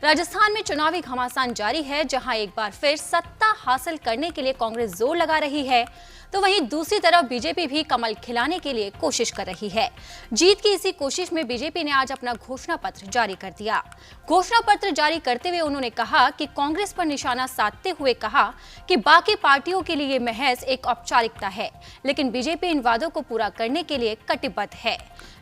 राजस्थान में चुनावी घमासान जारी है, जहां एक बार फिर सत्ता हासिल करने के लिए कांग्रेस जोर लगा रही है, तो वहीं दूसरी तरफ बीजेपी भी कमल खिलाने के लिए कोशिश कर रही है। जीत की इसी कोशिश में बीजेपी ने आज अपना घोषणा पत्र जारी कर दिया। घोषणा पत्र जारी करते हुए उन्होंने कहा कि कांग्रेस पर निशाना साधते हुए कहा कि बाकी पार्टियों के लिए महज एक औपचारिकता है, लेकिन बीजेपी इन वादों को पूरा करने के लिए कटिबद्ध है।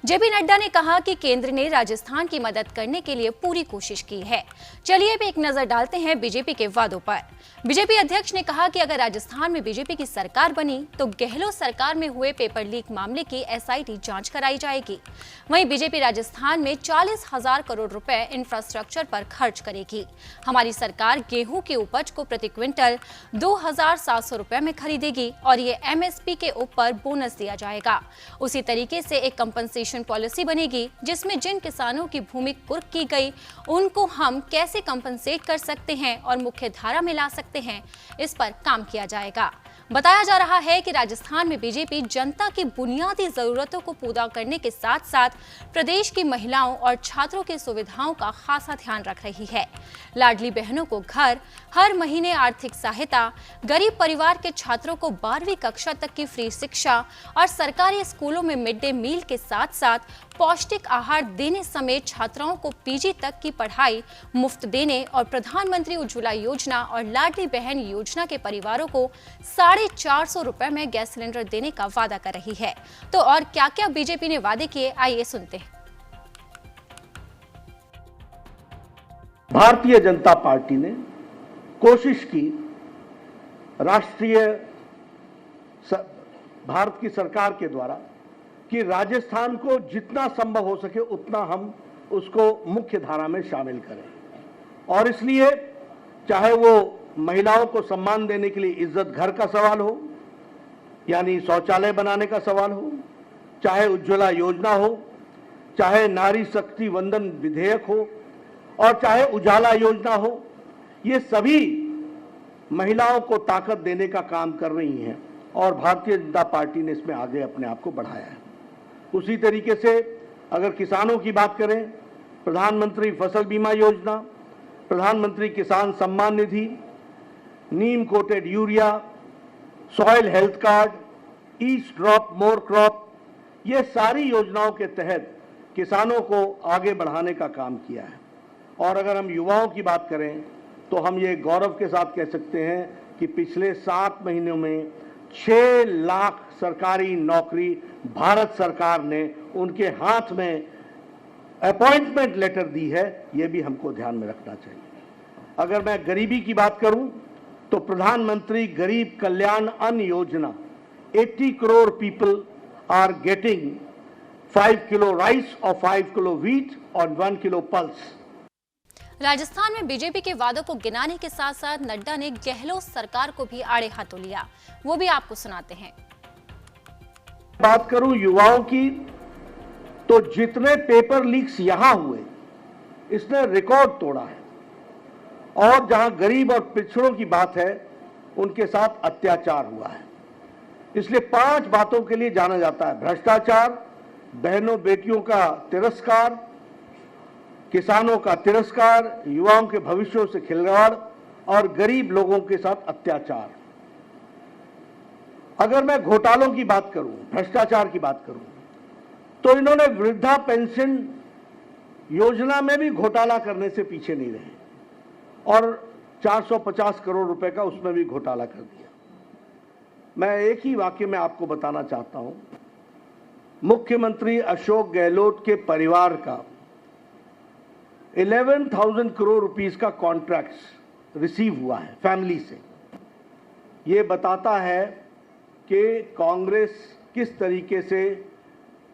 जेपी नड्डा ने कहा कि केंद्र ने राजस्थान की मदद करने के लिए पूरी कोशिश की है। चलिए अब एक नजर डालते हैं बीजेपी के वादों पर। बीजेपी अध्यक्ष ने कहा कि अगर राजस्थान में बीजेपी की सरकार बनी तो गहलोत सरकार में हुए पेपर लीक मामले की एसआईटी जांच कराई जाएगी। वहीं बीजेपी राजस्थान में 40,000 करोड़ रुपए इंफ्रास्ट्रक्चर पर खर्च करेगी। हमारी सरकार गेहूं की उपज को प्रति क्विंटल 2,700 रुपए में खरीदेगी और ये एमएसपी के ऊपर बोनस दिया जाएगा। उसी तरीके से एक कंपनसेशन पॉलिसी बनेगी, जिसमें जिन किसानों की भूमि कुर्क की गई उनको हम कैसे कंपनसेट कर सकते हैं और मुख्य धारा में ला सकते हैं, इस पर काम किया जाएगा। बताया जा रहा है कि राजस्थान में बीजेपी जनता की बुनियादी जरूरतों को पूरा करने के साथ साथ प्रदेश की महिलाओं और छात्रों की सुविधाओं का खासा ध्यान रख रही है। लाडली बहनों को घर, हर महीने आर्थिक सहायता, गरीब परिवार के छात्रों को 12वीं कक्षा तक की फ्री शिक्षा और सरकारी स्कूलों में मिड डे मील के साथ साथ पौष्टिक आहार देने समेत छात्राओं को पीजी तक की पढ़ाई मुफ्त देने और प्रधानमंत्री उज्ज्वला योजना और लाडली बहन योजना के परिवारों को 450 रुपए में गैस सिलेंडर देने का वादा कर रही है। तो और क्या क्या बीजेपी ने वादे किए, आइए सुनते हैं। भारतीय जनता पार्टी ने कोशिश की भारत की सरकार के द्वारा कि राजस्थान को जितना संभव हो सके उतना हम उसको मुख्य धारा में शामिल करें। और इसलिए चाहे वो महिलाओं को सम्मान देने के लिए इज्जत घर का सवाल हो, यानी शौचालय बनाने का सवाल हो, चाहे उज्ज्वला योजना हो, चाहे नारी शक्ति वंदन विधेयक हो और चाहे उजाला योजना हो, ये सभी महिलाओं को ताकत देने का काम कर रही हैं और भारतीय जनता पार्टी ने इसमें आगे अपने आप को बढ़ाया है। उसी तरीके से अगर किसानों की बात करें, प्रधानमंत्री फसल बीमा योजना, Pradhanmantri Kisan Samman Nidhi, neem coated urea, soil health card, each drop more crop, ये सारी योजनाओं के तहत किसानों को आगे बढ़ाने का काम किया है। और अगर हम युवाओं की बात करें तो हम ये गौरव के साथ कह सकते हैं कि पिछले 7 महीनों में 6 लाख सरकारी नौकरी भारत सरकार ने उनके हाथ में अपॉइंटमेंट लेटर दी है, ये भी हमको ध्यान में रखना चाहिए। अगर मैं गरीबी की बात करूं तो प्रधानमंत्री गरीब कल्याण Anna Yojana 80 crore people are getting 5 kilo rice और 5 किलो व्हीट और 1 किलो पल्स। राजस्थान में बीजेपी के वादों को गिनाने के साथ साथ नड्डा ने गहलोत सरकार को भी आड़े हाथों लिया, वो भी आपको सुनाते हैं। बात करूं युवाओं की तो जितने पेपर लीक्स यहां हुए इसने रिकॉर्ड तोड़ा है और जहां गरीब और पिछड़ों की बात है उनके साथ अत्याचार हुआ है। इसलिए 5 बातों के लिए जाना जाता है: भ्रष्टाचार, बहनों बेटियों का तिरस्कार, किसानों का तिरस्कार, युवाओं के भविष्यों से खिलवाड़ और गरीब लोगों के साथ अत्याचार। अगर मैं घोटालों की बात करूं, भ्रष्टाचार की बात करूं, तो इन्होंने वृद्धा पेंशन योजना में भी घोटाला करने से पीछे नहीं रहे और 450 करोड़ रुपए का उसमें भी घोटाला कर दिया। मैं एक ही वाक्य में आपको बताना चाहता हूं, मुख्यमंत्री अशोक गहलोत के परिवार का 11,000 करोड़ रुपीस का कॉन्ट्रैक्ट रिसीव हुआ है फैमिली से। ये बताता है कि कांग्रेस किस तरीके से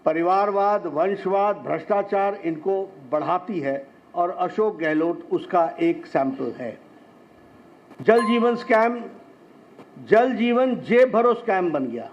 परिवारवाद, वंशवाद, भ्रष्टाचार इनको बढ़ाती है और अशोक गहलोत उसका एक सैंपल है। जल जीवन स्कैम, जल जीवन जेब भरो स्कैम बन गया।